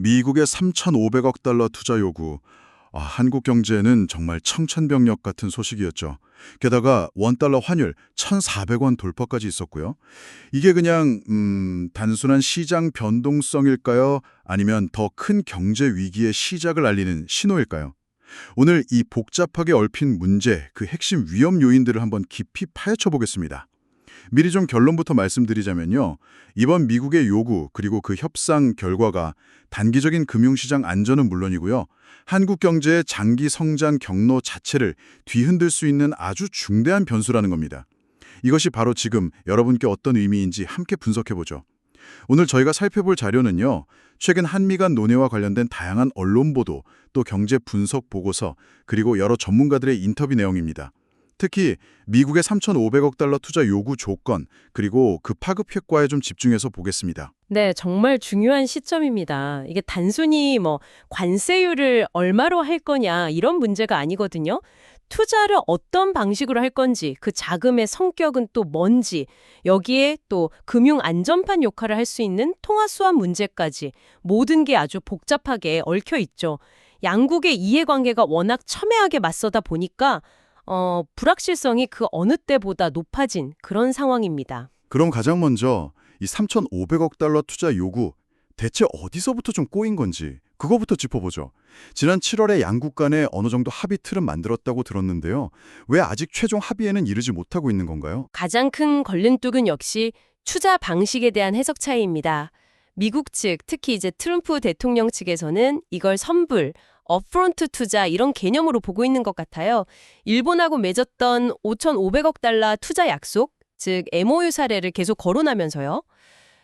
미국의 3,500억 달러 투자 요구. 한국 경제에는 정말 청천벽력 같은 소식이었죠. 게다가 원달러 환율 1,400원 돌파까지 있었고요. 이게 그냥 단순한 시장 변동성일까요? 아니면 더 큰 경제 위기의 시작을 알리는 신호일까요? 오늘 이 복잡하게 얽힌 문제, 그 핵심 위험 요인들을 한번 깊이 파헤쳐 보겠습니다. 미리 좀 결론부터 말씀드리자면요. 이번 미국의 요구 그리고 그 협상 결과가 단기적인 금융시장 안전은 물론이고요. 한국 경제의 장기 성장 경로 자체를 뒤흔들 수 있는 아주 중대한 변수라는 겁니다. 이것이 바로 지금 여러분께 어떤 의미인지 함께 분석해보죠. 오늘 저희가 살펴볼 자료는요. 최근 한미 간 논의와 관련된 다양한 언론 보도, 또 경제 분석 보고서, 그리고 여러 전문가들의 인터뷰 내용입니다. 특히 미국의 3,500억 달러 투자 요구 조건, 그리고 그 파급 효과에 좀 집중해서 보겠습니다. 네, 정말 중요한 시점입니다. 이게 단순히 관세율을 얼마로 할 거냐 이런 문제가 아니거든요. 투자를 어떤 방식으로 할 건지, 그 자금의 성격은 또 뭔지, 여기에 또 금융 안전판 역할을 할 수 있는 통화 수완 문제까지 모든 게 아주 복잡하게 얽혀 있죠. 양국의 이해관계가 워낙 첨예하게 맞서다 보니까 불확실성이 그 어느 때보다 높아진 그런 상황입니다. 그럼 가장 먼저 이 3,500억 달러 투자 요구, 대체 어디서부터 좀 꼬인 건지 그거부터 짚어보죠. 지난 7월에 양국 간에 어느 정도 합의 틀은 만들었다고 들었는데요. 왜 아직 최종 합의에는 이르지 못하고 있는 건가요? 가장 큰 걸림돌은 역시 투자 방식에 대한 해석 차이입니다. 미국 측, 특히 이제 트럼프 대통령 측에서는 이걸 선불, 업프론트 투자 이런 개념으로 보고 있는 것 같아요. 일본하고 맺었던 5,500억 달러 투자 약속, 즉 MOU 사례를 계속 거론하면서요.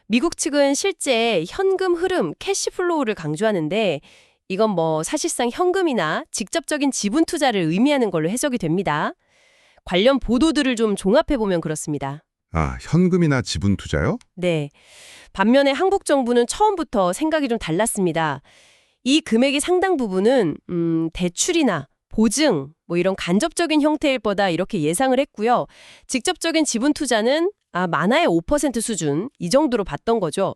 미국 측은 실제 현금 흐름, 캐시플로우를 강조하는데 이건 사실상 현금이나 직접적인 지분 투자를 의미하는 걸로 해석이 됩니다. 관련 보도들을 좀 종합해보면 그렇습니다. 현금이나 지분 투자요? 네. 반면에 한국 정부는 처음부터 생각이 좀 달랐습니다. 이 금액의 상당 부분은 대출이나 보증, 이런 간접적인 형태일 거다 이렇게 예상을 했고요. 직접적인 지분 투자는 많아야 5% 수준 이 정도로 봤던 거죠.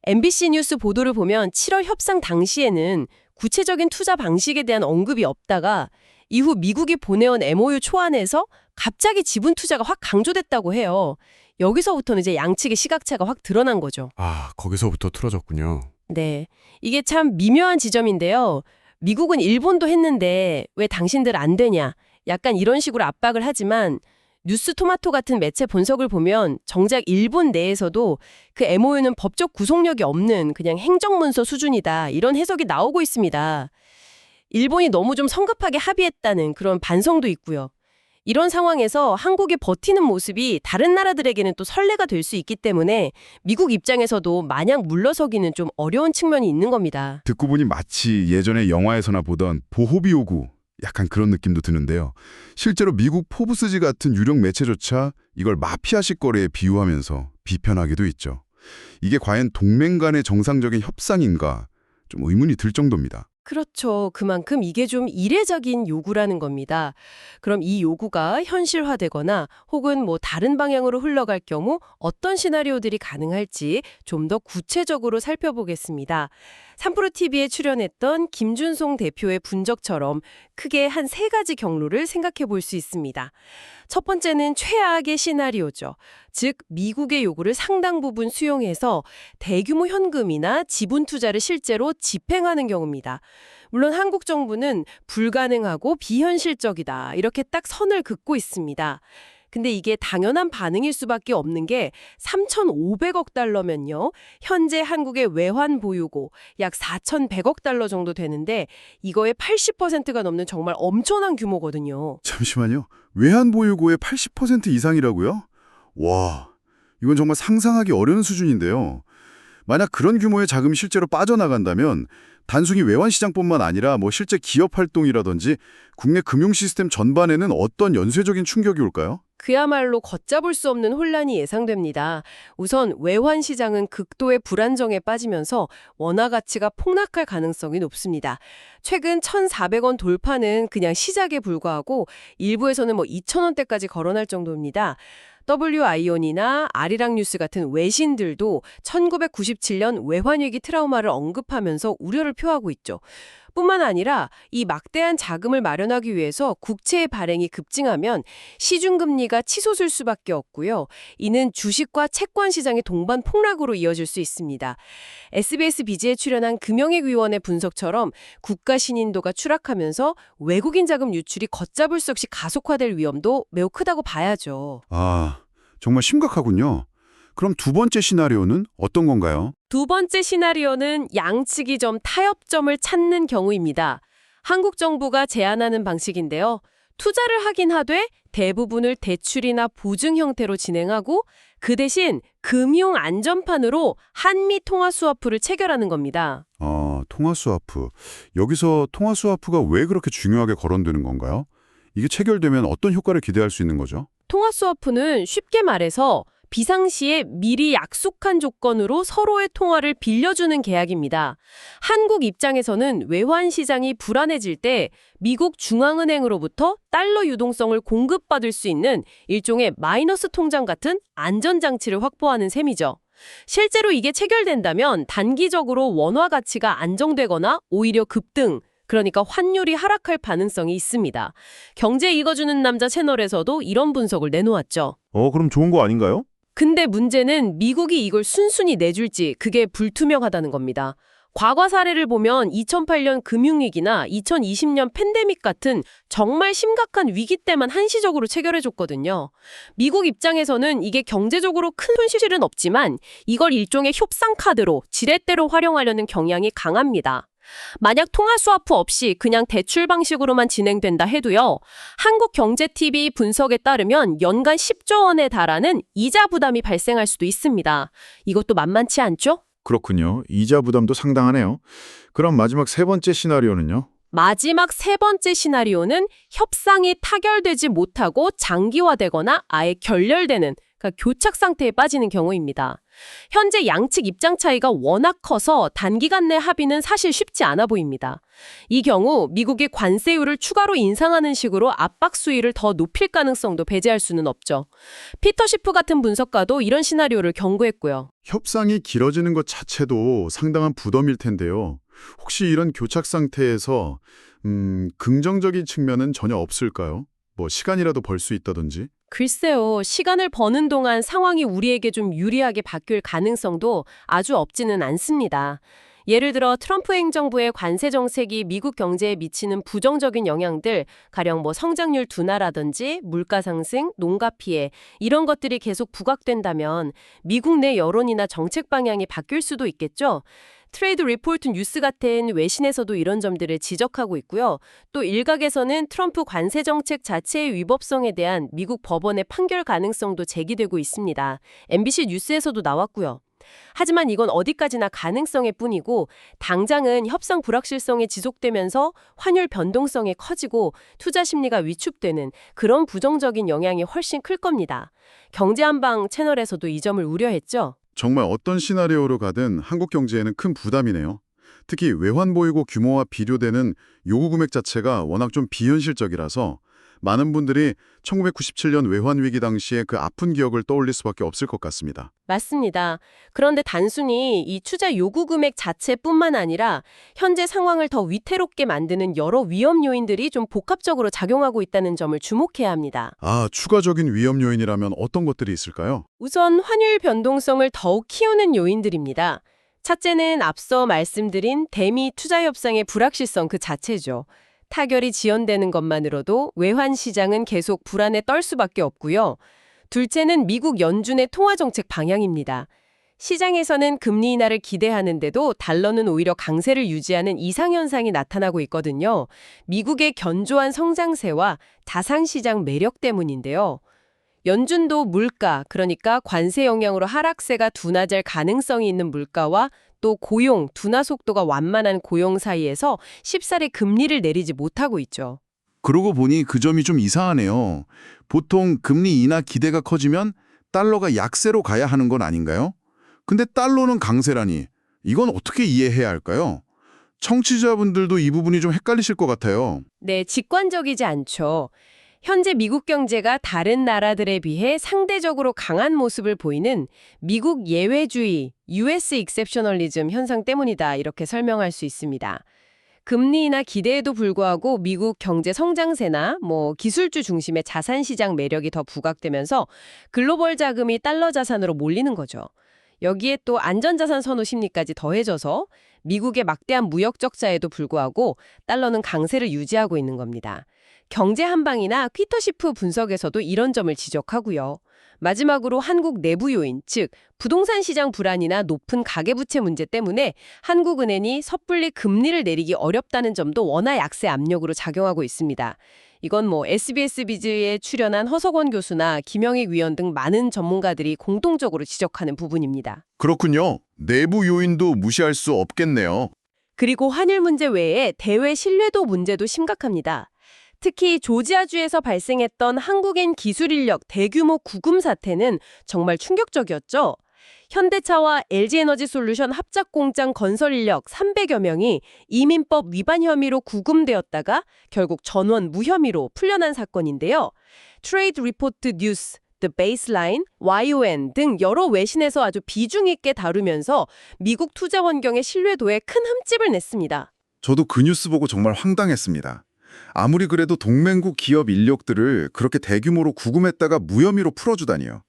MBC 뉴스 보도를 보면 7월 협상 당시에는 구체적인 투자 방식에 대한 언급이 없다가 이후 미국이 보내온 MOU 초안에서 갑자기 지분 투자가 확 강조됐다고 해요. 여기서부터는 이제 양측의 시각차가 확 드러난 거죠. 거기서부터 틀어졌군요. 네, 이게 참 미묘한 지점인데요. 미국은 일본도 했는데 왜 당신들 안 되냐? 약간 이런 식으로 압박을 하지만 뉴스토마토 같은 매체 분석을 보면 정작 일본 내에서도 그 MOU는 법적 구속력이 없는 그냥 행정문서 수준이다. 이런 해석이 나오고 있습니다. 일본이 너무 좀 성급하게 합의했다는 그런 반성도 있고요. 이런 상황에서 한국이 버티는 모습이 다른 나라들에게는 또 선례가 될 수 있기 때문에 미국 입장에서도 마냥 물러서기는 좀 어려운 측면이 있는 겁니다. 듣고 보니 마치 예전에 영화에서나 보던 보호비 요구, 약간 그런 느낌도 드는데요. 실제로 미국 포브스지 같은 유력 매체조차 이걸 마피아식 거래에 비유하면서 비판하기도 있죠. 이게 과연 동맹 간의 정상적인 협상인가 좀 의문이 들 정도입니다. 그렇죠. 그만큼 이게 좀 이례적인 요구라는 겁니다. 그럼 이 요구가 현실화되거나 혹은 다른 방향으로 흘러갈 경우 어떤 시나리오들이 가능할지 좀 더 구체적으로 살펴보겠습니다. 3프로TV에 출연했던 김준송 대표의 분석처럼 크게 한 3가지 경로를 생각해 볼 수 있습니다. 첫 번째는 최악의 시나리오죠. 즉 미국의 요구를 상당 부분 수용해서 대규모 현금이나 지분 투자를 실제로 집행하는 경우입니다. 물론 한국 정부는 불가능하고 비현실적이다 이렇게 딱 선을 긋고 있습니다. 근데 이게 당연한 반응일 수밖에 없는 게 3,500억 달러면요. 현재 한국의 외환 보유고 약 4,100억 달러 정도 되는데 이거의 80%가 넘는 정말 엄청난 규모거든요. 잠시만요. 외환 보유고의 80% 이상이라고요? 와, 이건 정말 상상하기 어려운 수준인데요. 만약 그런 규모의 자금이 실제로 빠져나간다면 단순히 외환 시장뿐만 아니라 실제 기업 활동이라든지 국내 금융 시스템 전반에는 어떤 연쇄적인 충격이 올까요? 그야말로 걷잡을 수 없는 혼란이 예상됩니다. 우선 외환 시장은 극도의 불안정에 빠지면서 원화 가치가 폭락할 가능성이 높습니다. 최근 1,400원 돌파는 그냥 시작에 불과하고 일부에서는 2,000원대까지 거론할 정도입니다. WION이나 아리랑뉴스 같은 외신들도 1997년 외환위기 트라우마를 언급하면서 우려를 표하고 있죠. 뿐만 아니라 이 막대한 자금을 마련하기 위해서 국채의 발행이 급증하면 시중금리가 치솟을 수밖에 없고요. 이는 주식과 채권 시장의 동반 폭락으로 이어질 수 있습니다. SBS 비즈에 출연한 금융위원회 분석처럼 국가 신인도가 추락하면서 외국인 자금 유출이 걷잡을 수 없이 가속화될 위험도 매우 크다고 봐야죠. 아, 정말 심각하군요. 그럼 두 번째 시나리오는 어떤 건가요? 두 번째 시나리오는 양측이 좀 타협점을 찾는 경우입니다. 한국 정부가 제안하는 방식인데요. 투자를 하긴 하되 대부분을 대출이나 보증 형태로 진행하고 그 대신 금융 안전판으로 한미 통화 스와프를 체결하는 겁니다. 통화 스와프. 여기서 통화 스와프가 왜 그렇게 중요하게 거론되는 건가요? 이게 체결되면 어떤 효과를 기대할 수 있는 거죠? 통화 스와프는 쉽게 말해서 비상시에 미리 약속한 조건으로 서로의 통화를 빌려주는 계약입니다. 한국 입장에서는 외환 시장이 불안해질 때 미국 중앙은행으로부터 달러 유동성을 공급받을 수 있는 일종의 마이너스 통장 같은 안전장치를 확보하는 셈이죠. 실제로 이게 체결된다면 단기적으로 원화 가치가 안정되거나 오히려 급등, 그러니까 환율이 하락할 가능성이 있습니다. 경제 읽어주는 남자 채널에서도 이런 분석을 내놓았죠. 그럼 좋은 거 아닌가요? 근데 문제는 미국이 이걸 순순히 내줄지 그게 불투명하다는 겁니다. 과거 사례를 보면 2008년 금융위기나 2020년 팬데믹 같은 정말 심각한 위기 때만 한시적으로 체결해줬거든요. 미국 입장에서는 이게 경제적으로 큰 손실은 없지만 이걸 일종의 협상카드로 지렛대로 활용하려는 경향이 강합니다. 만약 통화 스와프 없이 그냥 대출 방식으로만 진행된다 해도요. 한국경제TV 분석에 따르면 연간 10조 원에 달하는 이자 부담이 발생할 수도 있습니다. 이것도 만만치 않죠? 그렇군요. 이자 부담도 상당하네요. 그럼 마지막 세 번째 시나리오는요? 마지막 세 번째 시나리오는 협상이 타결되지 못하고 장기화되거나 아예 결렬되는, 그러니까 교착 상태에 빠지는 경우입니다. 현재 양측 입장 차이가 워낙 커서 단기간 내 합의는 사실 쉽지 않아 보입니다. 이 경우 미국이 관세율을 추가로 인상하는 식으로 압박 수위를 더 높일 가능성도 배제할 수는 없죠. 피터 시프 같은 분석가도 이런 시나리오를 경고했고요. 협상이 길어지는 것 자체도 상당한 부담일 텐데요. 혹시 이런 교착 상태에서 긍정적인 측면은 전혀 없을까요? 뭐 시간이라도 벌 수 있다든지? 글쎄요, 시간을 버는 동안 상황이 우리에게 좀 유리하게 바뀔 가능성도 아주 없지는 않습니다. 예를 들어 트럼프 행정부의 관세 정책이 미국 경제에 미치는 부정적인 영향들, 가령 성장률 둔화라든지 물가 상승, 농가 피해 이런 것들이 계속 부각된다면 미국 내 여론이나 정책 방향이 바뀔 수도 있겠죠. 트레이드 리포트 뉴스 같은 외신에서도 이런 점들을 지적하고 있고요. 또 일각에서는 트럼프 관세 정책 자체의 위법성에 대한 미국 법원의 판결 가능성도 제기되고 있습니다. MBC 뉴스에서도 나왔고요. 하지만 이건 어디까지나 가능성일 뿐이고 당장은 협상 불확실성이 지속되면서 환율 변동성이 커지고 투자 심리가 위축되는 그런 부정적인 영향이 훨씬 클 겁니다. 경제한방 채널에서도 이 점을 우려했죠. 정말 어떤 시나리오로 가든 한국 경제에는 큰 부담이네요. 특히 외환 보유고 규모와 비교되는 요구 금액 자체가 워낙 좀 비현실적이라서 많은 분들이 1997년 외환위기 당시의 그 아픈 기억을 떠올릴 수밖에 없을 것 같습니다. 맞습니다. 그런데 단순히 이 투자 요구 금액 자체뿐만 아니라 현재 상황을 더 위태롭게 만드는 여러 위험 요인들이 좀 복합적으로 작용하고 있다는 점을 주목해야 합니다. 추가적인 위험 요인이라면 어떤 것들이 있을까요? 우선 환율 변동성을 더욱 키우는 요인들입니다. 첫째는 앞서 말씀드린 대미 투자 협상의 불확실성 그 자체죠. 타결이 지연되는 것만으로도 외환 시장은 계속 불안에 떨 수밖에 없고요. 둘째는 미국 연준의 통화정책 방향입니다. 시장에서는 금리 인하를 기대하는데도 달러는 오히려 강세를 유지하는 이상현상이 나타나고 있거든요. 미국의 견조한 성장세와 자산시장 매력 때문인데요. 연준도 물가, 그러니까 관세 영향으로 하락세가 둔화될 가능성이 있는 물가와 또 고용, 둔화 속도가 완만한 고용 사이에서 쉽사리 금리를 내리지 못하고 있죠. 그러고 보니 그 점이 좀 이상하네요. 보통 금리 인하 기대가 커지면 달러가 약세로 가야 하는 건 아닌가요? 근데 달러는 강세라니 이건 어떻게 이해해야 할까요? 청취자분들도 이 부분이 좀 헷갈리실 것 같아요. 네, 직관적이지 않죠. 현재 미국 경제가 다른 나라들에 비해 상대적으로 강한 모습을 보이는 미국 예외주의, US exceptionalism 현상 때문이다 이렇게 설명할 수 있습니다. 금리 인하 기대에도 불구하고 미국 경제 성장세나 기술주 중심의 자산 시장 매력이 더 부각되면서 글로벌 자금이 달러 자산으로 몰리는 거죠. 여기에 또 안전자산 선호 심리까지 더해져서 미국의 막대한 무역 적자에도 불구하고 달러는 강세를 유지하고 있는 겁니다. 경제 한방이나 퀴터시프 분석에서도 이런 점을 지적하고요. 마지막으로 한국 내부 요인, 즉 부동산 시장 불안이나 높은 가계부채 문제 때문에 한국은행이 섣불리 금리를 내리기 어렵다는 점도 원화 약세 압력으로 작용하고 있습니다. 이건 SBS 비즈에 출연한 허석원 교수나 김영익 위원 등 많은 전문가들이 공통적으로 지적하는 부분입니다. 그렇군요. 내부 요인도 무시할 수 없겠네요. 그리고 환율 문제 외에 대외 신뢰도 문제도 심각합니다. 특히 조지아주에서 발생했던 한국인 기술 인력 대규모 구금 사태는 정말 충격적이었죠. 현대차와 LG에너지솔루션 합작공장 건설 인력 300여 명이 이민법 위반 혐의로 구금되었다가 결국 전원 무혐의로 풀려난 사건인데요. 트레이드 리포트 뉴스, The Baseline, YON 등 여러 외신에서 아주 비중 있게 다루면서 미국 투자 환경의 신뢰도에 큰 흠집을 냈습니다. 저도 그 뉴스 보고 정말 황당했습니다. 아무리 그래도 동맹국 기업 인력들을 그렇게 대규모로 구금했다가 무혐의로 풀어주다니요.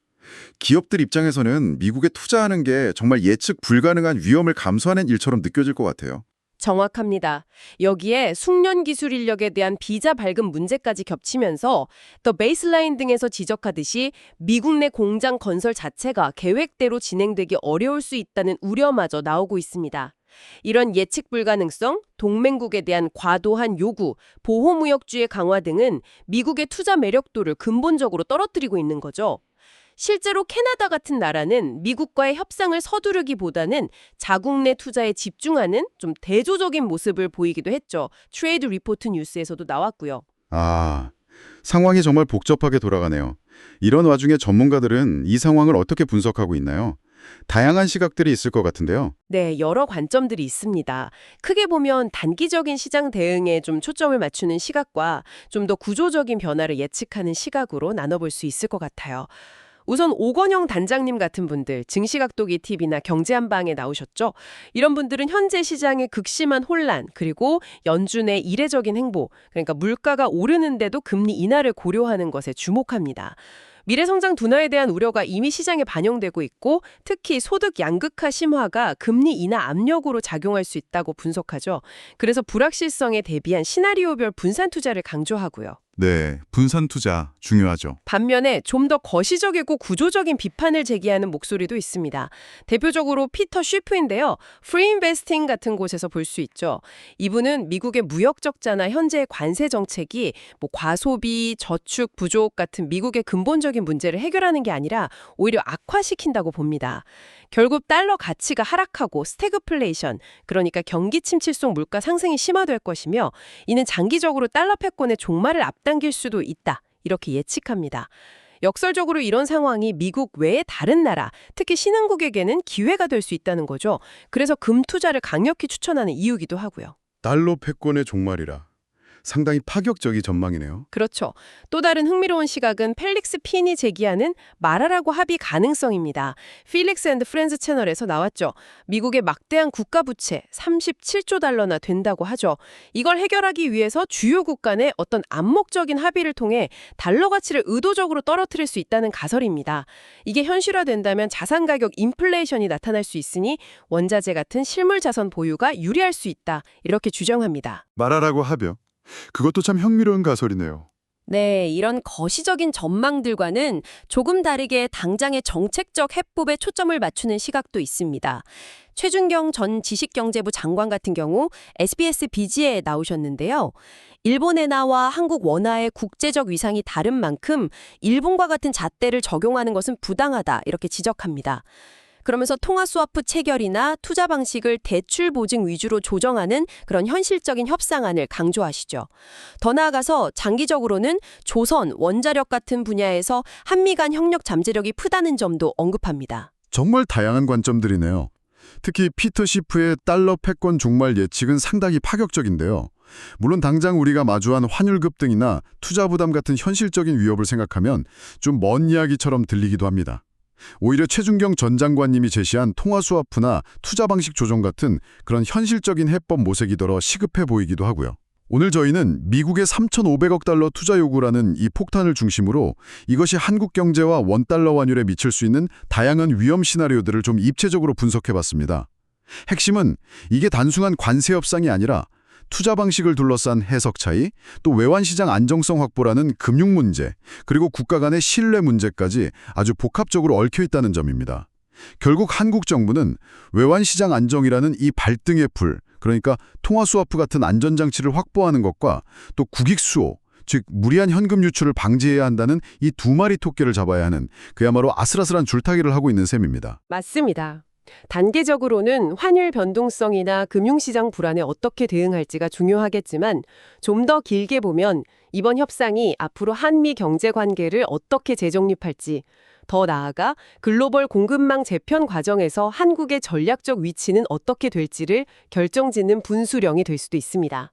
기업들 입장에서는 미국에 투자하는 게 정말 예측 불가능한 위험을 감수하는 일처럼 느껴질 것 같아요. 정확합니다. 여기에 숙련 기술 인력에 대한 비자 발급 문제까지 겹치면서 더 베이스라인 등에서 지적하듯이 미국 내 공장 건설 자체가 계획대로 진행되기 어려울 수 있다는 우려마저 나오고 있습니다. 이런 예측 불가능성, 동맹국에 대한 과도한 요구, 보호무역주의 강화 등은 미국의 투자 매력도를 근본적으로 떨어뜨리고 있는 거죠. 실제로 캐나다 같은 나라는 미국과의 협상을 서두르기보다는 자국 내 투자에 집중하는 좀 대조적인 모습을 보이기도 했죠. 트레이드 리포트 뉴스에서도 나왔고요. 상황이 정말 복잡하게 돌아가네요. 이런 와중에 전문가들은 이 상황을 어떻게 분석하고 있나요? 다양한 시각들이 있을 것 같은데요. 네, 여러 관점들이 있습니다. 크게 보면 단기적인 시장 대응에 좀 초점을 맞추는 시각과 좀 더 구조적인 변화를 예측하는 시각으로 나눠볼 수 있을 것 같아요. 우선 오건영 단장님 같은 분들, 증시각도기 TV나 경제한방에 나오셨죠? 이런 분들은 현재 시장의 극심한 혼란, 그리고 연준의 이례적인 행보, 그러니까 물가가 오르는데도 금리 인하를 고려하는 것에 주목합니다. 미래 성장 둔화에 대한 우려가 이미 시장에 반영되고 있고 특히 소득 양극화 심화가 금리 인하 압력으로 작용할 수 있다고 분석하죠. 그래서 불확실성에 대비한 시나리오별 분산 투자를 강조하고요. 네, 분산 투자 중요하죠. 반면에 좀 더 거시적이고 구조적인 비판을 제기하는 목소리도 있습니다. 대표적으로 피터 쉬프인데요. 프리 인베스팅 같은 곳에서 볼 수 있죠. 이분은 미국의 무역 적자나 현재의 관세 정책이 과소비, 저축 부족 같은 미국의 근본적인 문제를 해결하는 게 아니라 오히려 악화시킨다고 봅니다. 결국 달러 가치가 하락하고 스태그플레이션, 그러니까 경기 침체 속 물가 상승이 심화될 것이며 이는 장기적으로 달러 패권의 종말을 앞당길 수도 있다. 이렇게 예측합니다. 역설적으로 이런 상황이 미국 외의 다른 나라, 특히 신흥국에게는 기회가 될 수 있다는 거죠. 그래서 금 투자를 강력히 추천하는 이유기도 하고요. 달러 패권의 종말이라. 상당히 파격적인 전망이네요. 그렇죠. 또 다른 흥미로운 시각은 펠릭스 핀이 제기하는 말하라고 합의 가능성입니다. 필릭스 앤드 프렌즈 채널에서 나왔죠. 미국의 막대한 국가 부채 37조 달러나 된다고 하죠. 이걸 해결하기 위해서 주요 국가 내 어떤 암묵적인 합의를 통해 달러 가치를 의도적으로 떨어뜨릴 수 있다는 가설입니다. 이게 현실화된다면 자산 가격 인플레이션이 나타날 수 있으니 원자재 같은 실물 자산 보유가 유리할 수 있다. 이렇게 주장합니다. 말하라고 하며. 그것도 참 흥미로운 가설이네요. 네, 이런 거시적인 전망들과는 조금 다르게 당장의 정책적 해법에 초점을 맞추는 시각도 있습니다. 최준경 전 지식경제부 장관 같은 경우 SBS 비지에 나오셨는데요. 일본 엔화와 한국 원화의 국제적 위상이 다른 만큼 일본과 같은 잣대를 적용하는 것은 부당하다 이렇게 지적합니다. 그러면서 통화 스와프 체결이나 투자 방식을 대출 보증 위주로 조정하는 그런 현실적인 협상안을 강조하시죠. 더 나아가서 장기적으로는 조선, 원자력 같은 분야에서 한미 간 협력 잠재력이 크다는 점도 언급합니다. 정말 다양한 관점들이네요. 특히 피터 시프의 달러 패권 종말 예측은 상당히 파격적인데요. 물론 당장 우리가 마주한 환율 급등이나 투자 부담 같은 현실적인 위협을 생각하면 좀 먼 이야기처럼 들리기도 합니다. 오히려 최준경 전 장관님이 제시한 통화 스와프나 투자 방식 조정 같은 그런 현실적인 해법 모색이 더러 시급해 보이기도 하고요. 오늘 저희는 미국의 3,500억 달러 투자 요구라는 이 폭탄을 중심으로 이것이 한국 경제와 원달러 환율에 미칠 수 있는 다양한 위험 시나리오들을 좀 입체적으로 분석해봤습니다. 핵심은 이게 단순한 관세 협상이 아니라 투자 방식을 둘러싼 해석 차이, 또 외환시장 안정성 확보라는 금융 문제, 그리고 국가 간의 신뢰 문제까지 아주 복합적으로 얽혀 있다는 점입니다. 결국 한국 정부는 외환시장 안정이라는 이 발등의 불, 그러니까 통화 스와프 같은 안전장치를 확보하는 것과 또 국익 수호, 즉 무리한 현금 유출을 방지해야 한다는 이 두 마리 토끼를 잡아야 하는 그야말로 아슬아슬한 줄타기를 하고 있는 셈입니다. 맞습니다. 단계적으로는 환율 변동성이나 금융시장 불안에 어떻게 대응할지가 중요하겠지만 좀 더 길게 보면 이번 협상이 앞으로 한미 경제 관계를 어떻게 재정립할지, 더 나아가 글로벌 공급망 재편 과정에서 한국의 전략적 위치는 어떻게 될지를 결정짓는 분수령이 될 수도 있습니다.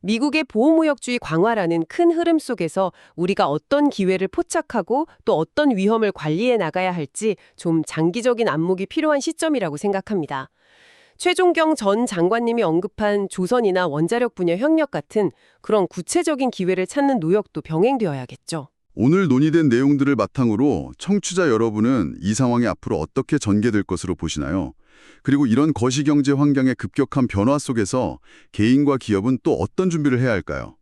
미국의 보호무역주의 강화라는 큰 흐름 속에서 우리가 어떤 기회를 포착하고 또 어떤 위험을 관리해 나가야 할지 좀 장기적인 안목이 필요한 시점이라고 생각합니다. 최종경 전 장관님이 언급한 조선이나 원자력 분야 협력 같은 그런 구체적인 기회를 찾는 노력도 병행되어야겠죠. 오늘 논의된 내용들을 바탕으로 청취자 여러분은 이 상황이 앞으로 어떻게 전개될 것으로 보시나요? 그리고 이런 거시경제 환경의 급격한 변화 속에서 개인과 기업은 또 어떤 준비를 해야 할까요?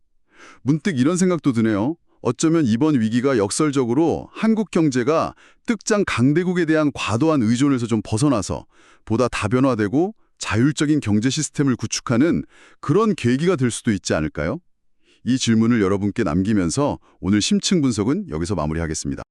문득 이런 생각도 드네요. 어쩌면 이번 위기가 역설적으로 한국 경제가 뜩장 강대국에 대한 과도한 의존에서 좀 벗어나서 보다 다변화되고 자율적인 경제 시스템을 구축하는 그런 계기가 될 수도 있지 않을까요? 이 질문을 여러분께 남기면서 오늘 심층 분석은 여기서 마무리하겠습니다.